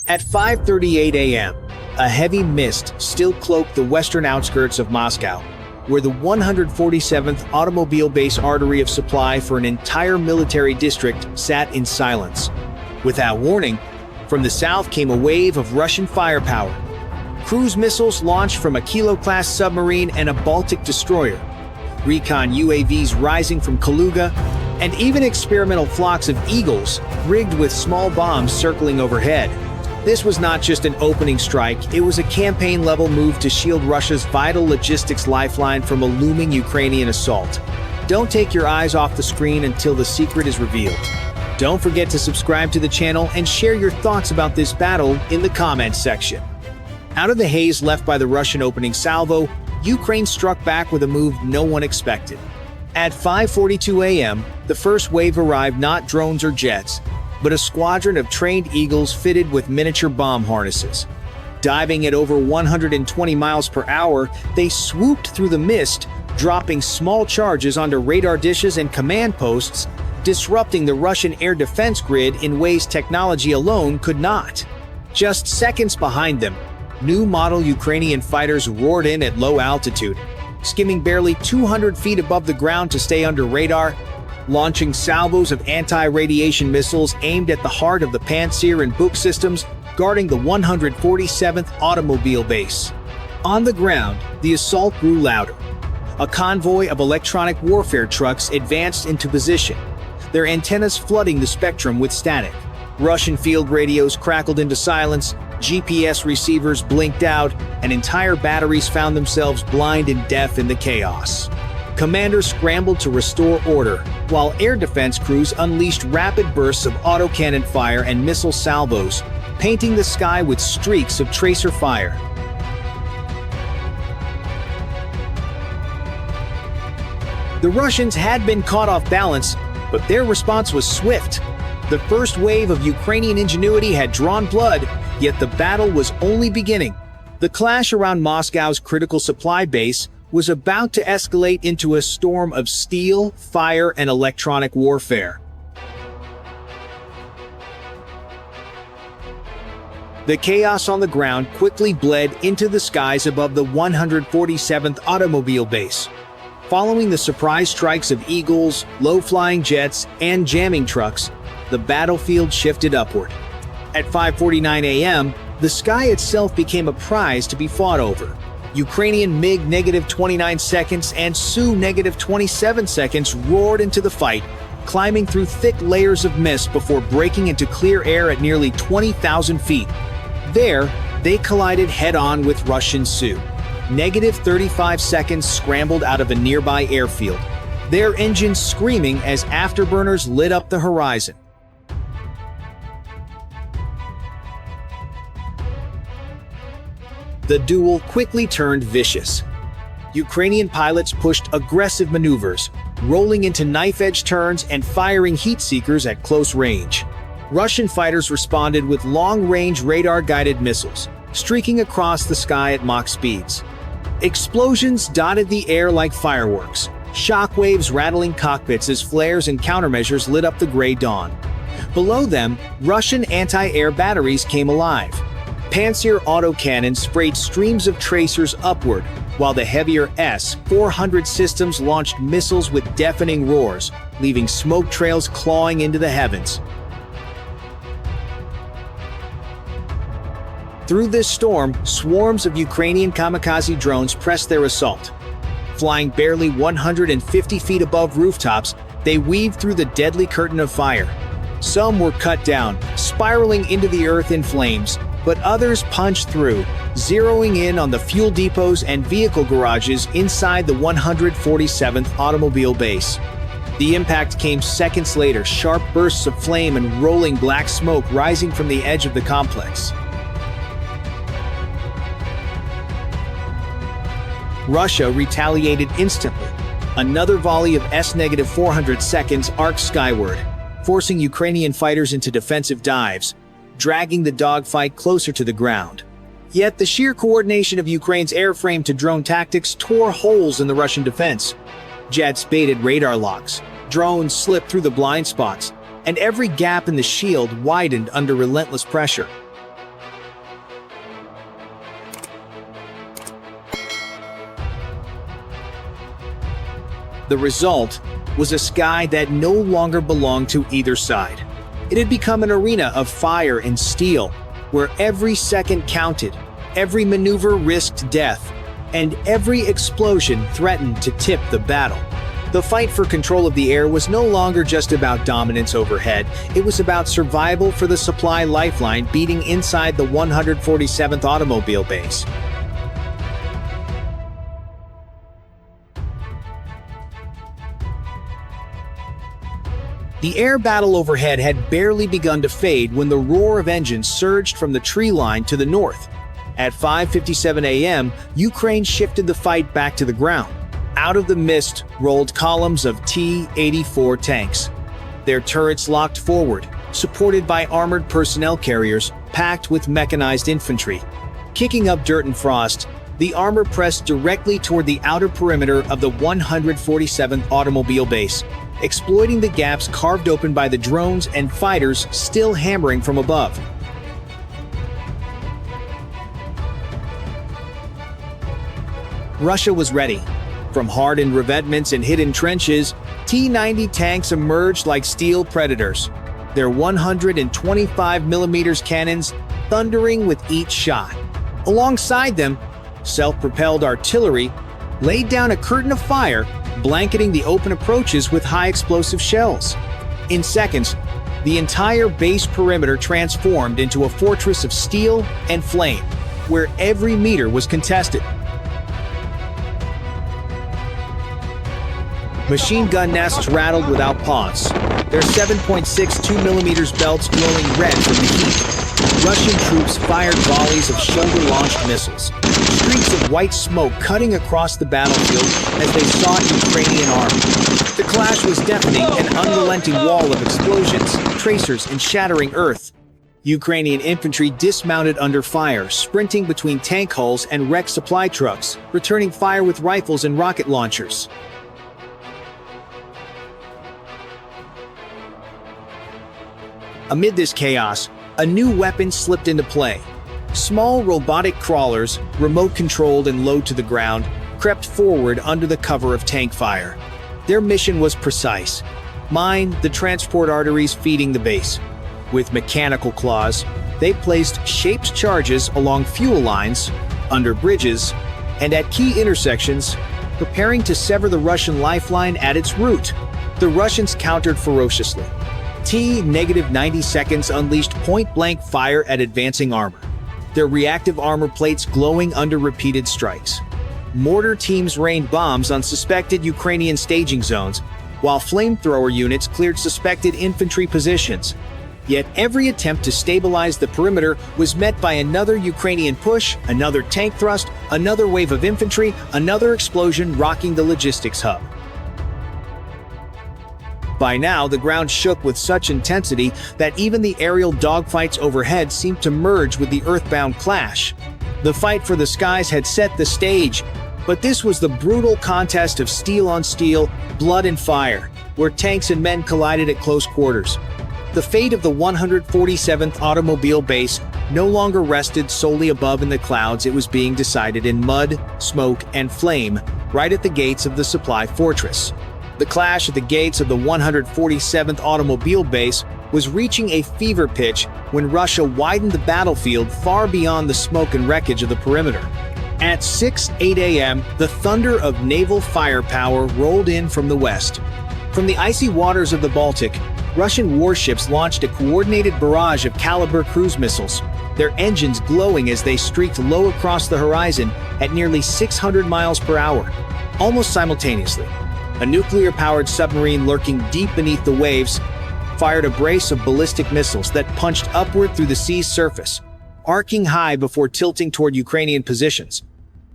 At 5:38 a.m., a heavy mist still cloaked the western outskirts of Moscow, where the 147th Automobile Base artery of supply for an entire military district sat in silence. Without warning, from the south came a wave of Russian firepower. Cruise missiles launched from a Kilo-class submarine and a Baltic destroyer, recon UAVs rising from Kaluga, and even experimental flocks of Eagles rigged with small bombs circling overhead. This was not just an opening strike, it was a campaign-level move to shield Russia's vital logistics lifeline from a looming Ukrainian assault. Don't take your eyes off the screen until the secret is revealed. Don't forget to subscribe to the channel and share your thoughts about this battle in the comments section. Out of the haze left by the Russian opening salvo, Ukraine struck back with a move no one expected. At 5:42 a.m., the first wave arrived not drones or jets, but a squadron of trained Eagles fitted with miniature bomb harnesses. Diving at over 120 miles per hour, they swooped through the mist, dropping small charges onto radar dishes and command posts, disrupting the Russian air defense grid in ways technology alone could not. Just seconds behind them, new model Ukrainian fighters roared in at low altitude, skimming barely 200 feet above the ground to stay under radar, launching salvos of anti-radiation missiles aimed at the heart of the Pantsir and Buk systems guarding the 147th Automobile Base. On the ground, the assault grew louder. A convoy of electronic warfare trucks advanced into position, their antennas flooding the spectrum with static. Russian field radios crackled into silence, GPS receivers blinked out, and entire batteries found themselves blind and deaf in the chaos. Commanders scrambled to restore order, while air defense crews unleashed rapid bursts of autocannon fire and missile salvos, painting the sky with streaks of tracer fire. The Russians had been caught off balance, but their response was swift. The first wave of Ukrainian ingenuity had drawn blood, yet the battle was only beginning. The clash around Moscow's critical supply base was about to escalate into a storm of steel, fire, and electronic warfare. The chaos on the ground quickly bled into the skies above the 147th Automobile Base. Following the surprise strikes of Eagles, low-flying jets, and jamming trucks, the battlefield shifted upward. At 5:49 a.m., the sky itself became a prize to be fought over. Ukrainian MiG -29 seconds and Su -27 seconds roared into the fight, climbing through thick layers of mist before breaking into clear air at nearly 20,000 feet. There, they collided head-on with Russian Su. -35 seconds scrambled out of a nearby airfield, their engines screaming as afterburners lit up the horizon. The duel quickly turned vicious. Ukrainian pilots pushed aggressive maneuvers, rolling into knife-edge turns and firing heat seekers at close range. Russian fighters responded with long-range radar-guided missiles, streaking across the sky at Mach speeds. Explosions dotted the air like fireworks, shockwaves rattling cockpits as flares and countermeasures lit up the gray dawn. Below them, Russian anti-air batteries came alive. Pantsir autocannons sprayed streams of tracers upward, while the heavier S-400 systems launched missiles with deafening roars, leaving smoke trails clawing into the heavens. Through this storm, swarms of Ukrainian kamikaze drones pressed their assault. Flying barely 150 feet above rooftops, they weaved through the deadly curtain of fire. Some were cut down, spiraling into the earth in flames, but others punched through, zeroing in on the fuel depots and vehicle garages inside the 147th Automobile Base. The impact came seconds later, sharp bursts of flame and rolling black smoke rising from the edge of the complex. Russia retaliated instantly. Another volley of S-400 seconds arced skyward, forcing Ukrainian fighters into defensive dives, dragging the dogfight closer to the ground. Yet the sheer coordination of Ukraine's airframe-to-drone tactics tore holes in the Russian defense. Jets baited radar locks, drones slipped through the blind spots, and every gap in the shield widened under relentless pressure. The result was a sky that no longer belonged to either side. It had become an arena of fire and steel, where every second counted, every maneuver risked death, and every explosion threatened to tip the battle. The fight for control of the air was no longer just about dominance overhead, it was about survival for the supply lifeline beating inside the 147th Automobile Base. The air battle overhead had barely begun to fade when the roar of engines surged from the tree line to the north. At 5:57 a.m., Ukraine shifted the fight back to the ground. Out of the mist rolled columns of T-84 tanks. Their turrets locked forward, supported by armored personnel carriers packed with mechanized infantry. Kicking up dirt and frost, the armor pressed directly toward the outer perimeter of the 147th Automobile Base, exploiting the gaps carved open by the drones and fighters still hammering from above. Russia was ready. From hardened revetments and hidden trenches, T-90 tanks emerged like steel predators, their 125mm cannons thundering with each shot. Alongside them, self-propelled artillery laid down a curtain of fire, blanketing the open approaches with high-explosive shells. In seconds, the entire base perimeter transformed into a fortress of steel and flame, where every meter was contested. Machine gun nests rattled without pause, their 7.62mm belts glowing red from the heat. Russian troops fired volleys of shoulder-launched missiles, streaks of white smoke cutting across the battlefield as they sought Ukrainian armor. The clash was deafening, an unrelenting wall of explosions, tracers, and shattering earth. Ukrainian infantry dismounted under fire, sprinting between tank hulls and wrecked supply trucks, returning fire with rifles and rocket launchers. Amid this chaos, a new weapon slipped into play. Small robotic crawlers, remote-controlled and low to the ground, crept forward under the cover of tank fire. Their mission was precise: mine the transport arteries feeding the base. With mechanical claws, they placed shaped charges along fuel lines, under bridges, and at key intersections, preparing to sever the Russian lifeline at its root. The Russians countered ferociously. T-90 seconds unleashed point-blank fire at advancing armor, their reactive armor plates glowing under repeated strikes. Mortar teams rained bombs on suspected Ukrainian staging zones, while flamethrower units cleared suspected infantry positions. Yet every attempt to stabilize the perimeter was met by another Ukrainian push, another tank thrust, another wave of infantry, another explosion rocking the logistics hub. By now, the ground shook with such intensity that even the aerial dogfights overhead seemed to merge with the earthbound clash. The fight for the skies had set the stage, but this was the brutal contest of steel on steel, blood and fire, where tanks and men collided at close quarters. The fate of the 147th Automobile Base no longer rested solely above in the clouds. It was being decided in mud, smoke, and flame, right at the gates of the supply fortress. The clash at the gates of the 147th Automobile Base was reaching a fever pitch when Russia widened the battlefield far beyond the smoke and wreckage of the perimeter. At 6:08 a.m., the thunder of naval firepower rolled in from the west. From the icy waters of the Baltic, Russian warships launched a coordinated barrage of Caliber cruise missiles, their engines glowing as they streaked low across the horizon at nearly 600 miles per hour. Almost simultaneously, a nuclear-powered submarine lurking deep beneath the waves fired a brace of ballistic missiles that punched upward through the sea's surface, arcing high before tilting toward Ukrainian positions.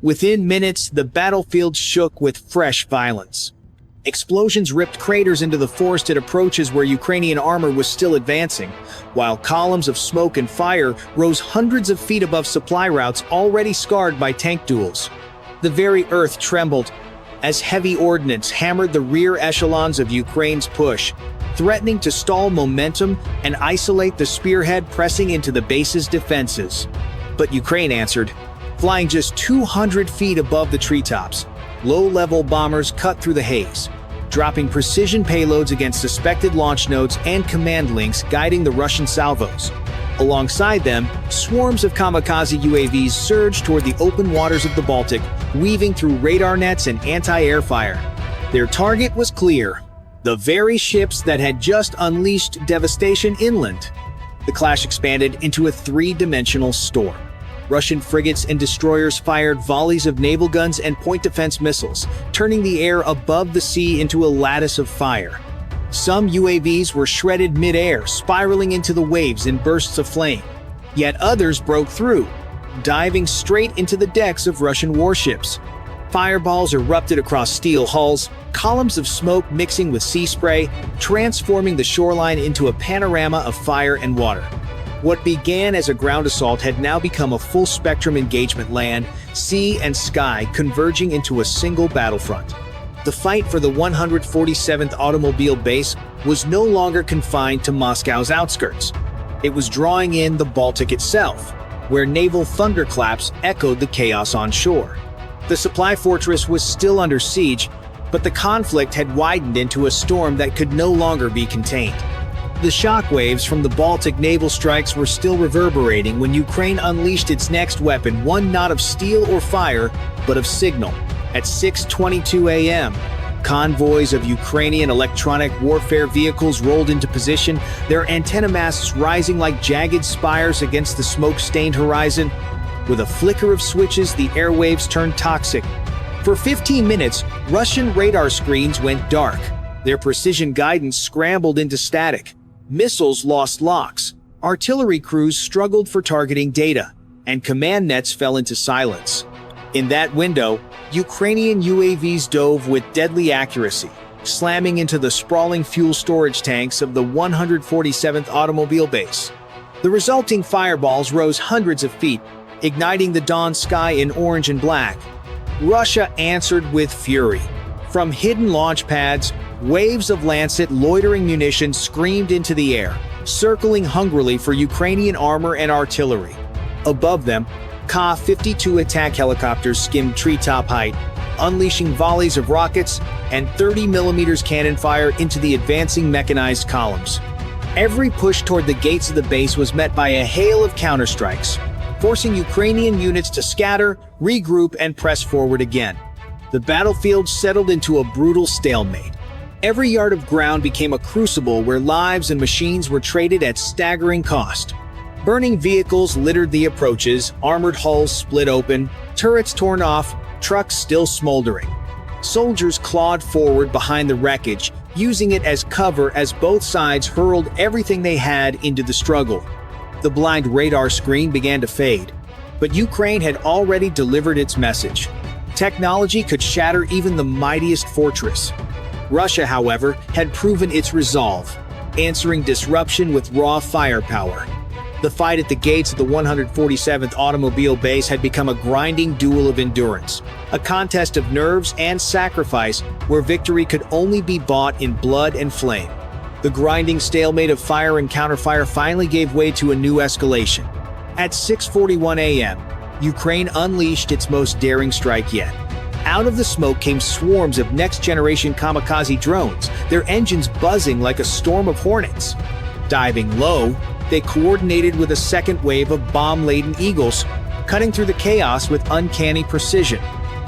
Within minutes, the battlefield shook with fresh violence. Explosions ripped craters into the forested approaches where Ukrainian armor was still advancing, while columns of smoke and fire rose hundreds of feet above supply routes already scarred by tank duels. The very earth trembled as heavy ordnance hammered the rear echelons of Ukraine's push, threatening to stall momentum and isolate the spearhead pressing into the base's defenses. But Ukraine answered, flying just 200 feet above the treetops. Low-level bombers cut through the haze, dropping precision payloads against suspected launch nodes and command links guiding the Russian salvos. Alongside them, swarms of kamikaze UAVs surged toward the open waters of the Baltic, weaving through radar nets and anti-air fire. Their target was clear: the very ships that had just unleashed devastation inland. The clash expanded into a three-dimensional storm. Russian frigates and destroyers fired volleys of naval guns and point defense missiles, turning the air above the sea into a lattice of fire. Some UAVs were shredded mid-air, spiraling into the waves in bursts of flame. Yet others broke through, diving straight into the decks of Russian warships. Fireballs erupted across steel hulls, columns of smoke mixing with sea spray, transforming the shoreline into a panorama of fire and water. What began as a ground assault had now become a full-spectrum engagement: land, sea, and sky converging into a single battlefront. The fight for the 147th Automobile Base was no longer confined to Moscow's outskirts. It was drawing in the Baltic itself, where naval thunderclaps echoed the chaos on shore. The supply fortress was still under siege, but the conflict had widened into a storm that could no longer be contained. The shockwaves from the Baltic naval strikes were still reverberating when Ukraine unleashed its next weapon, one not of steel or fire, but of signal. At 6:22 a.m., convoys of Ukrainian electronic warfare vehicles rolled into position, their antenna masts rising like jagged spires against the smoke-stained horizon. With a flicker of switches, the airwaves turned toxic. For 15 minutes, Russian radar screens went dark. Their precision guidance scrambled into static. Missiles lost locks. Artillery crews struggled for targeting data, and command nets fell into silence. In that window, Ukrainian UAVs dove with deadly accuracy, slamming into the sprawling fuel storage tanks of the 147th Automobile Base. The resulting fireballs rose hundreds of feet, igniting the dawn sky in orange and black. Russia answered with fury. From hidden launch pads, waves of Lancet loitering munitions screamed into the air, circling hungrily for Ukrainian armor and artillery. Above them, Ka-52 attack helicopters skimmed treetop height, unleashing volleys of rockets and 30mm cannon fire into the advancing mechanized columns. Every push toward the gates of the base was met by a hail of counterstrikes, forcing Ukrainian units to scatter, regroup, and press forward again. The battlefield settled into a brutal stalemate. Every yard of ground became a crucible where lives and machines were traded at staggering cost. Burning vehicles littered the approaches, armored hulls split open, turrets torn off, trucks still smoldering. Soldiers clawed forward behind the wreckage, using it as cover as both sides hurled everything they had into the struggle. The blind radar screen began to fade, but Ukraine had already delivered its message. Technology could shatter even the mightiest fortress. Russia, however, had proven its resolve, answering disruption with raw firepower. The fight at the gates of the 147th Automobile Base had become a grinding duel of endurance, a contest of nerves and sacrifice where victory could only be bought in blood and flame. The grinding stalemate of fire and counterfire finally gave way to a new escalation. At 6:41 a.m., Ukraine unleashed its most daring strike yet. Out of the smoke came swarms of next-generation kamikaze drones, their engines buzzing like a storm of hornets. Diving low, they coordinated with a second wave of bomb-laden eagles, cutting through the chaos with uncanny precision.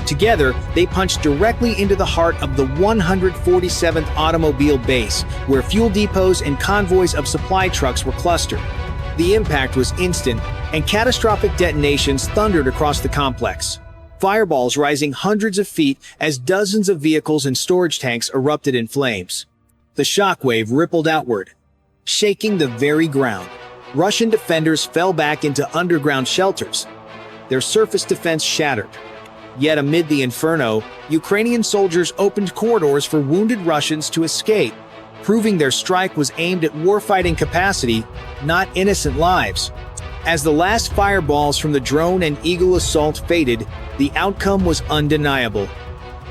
Together, they punched directly into the heart of the 147th Automobile Base, where fuel depots and convoys of supply trucks were clustered. The impact was instant, and catastrophic detonations thundered across the complex. Fireballs rising hundreds of feet as dozens of vehicles and storage tanks erupted in flames. The shockwave rippled outward, shaking the very ground. Russian defenders fell back into underground shelters, their surface defense shattered. Yet amid the inferno, Ukrainian soldiers opened corridors for wounded Russians to escape, proving their strike was aimed at warfighting capacity, not innocent lives. As the last fireballs from the drone and eagle assault faded, the outcome was undeniable.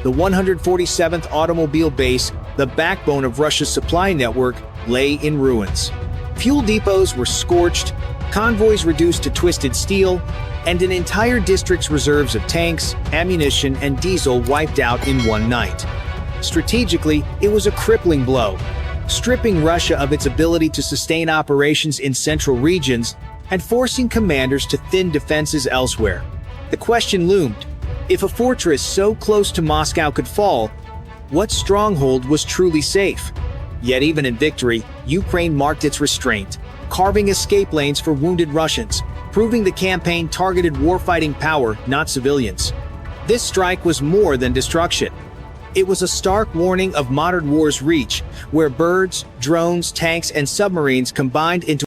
The 147th Automobile Base, the backbone of Russia's supply network, lay in ruins. Fuel depots were scorched, convoys reduced to twisted steel, and an entire district's reserves of tanks, ammunition, and diesel wiped out in one night. Strategically, it was a crippling blow, stripping Russia of its ability to sustain operations in central regions and forcing commanders to thin defenses elsewhere. The question loomed: if a fortress so close to Moscow could fall, what stronghold was truly safe? Yet even in victory, Ukraine marked its restraint, carving escape lanes for wounded Russians, proving the campaign targeted warfighting power, not civilians. This strike was more than destruction. It was a stark warning of modern war's reach, where birds, drones, tanks, and submarines combined into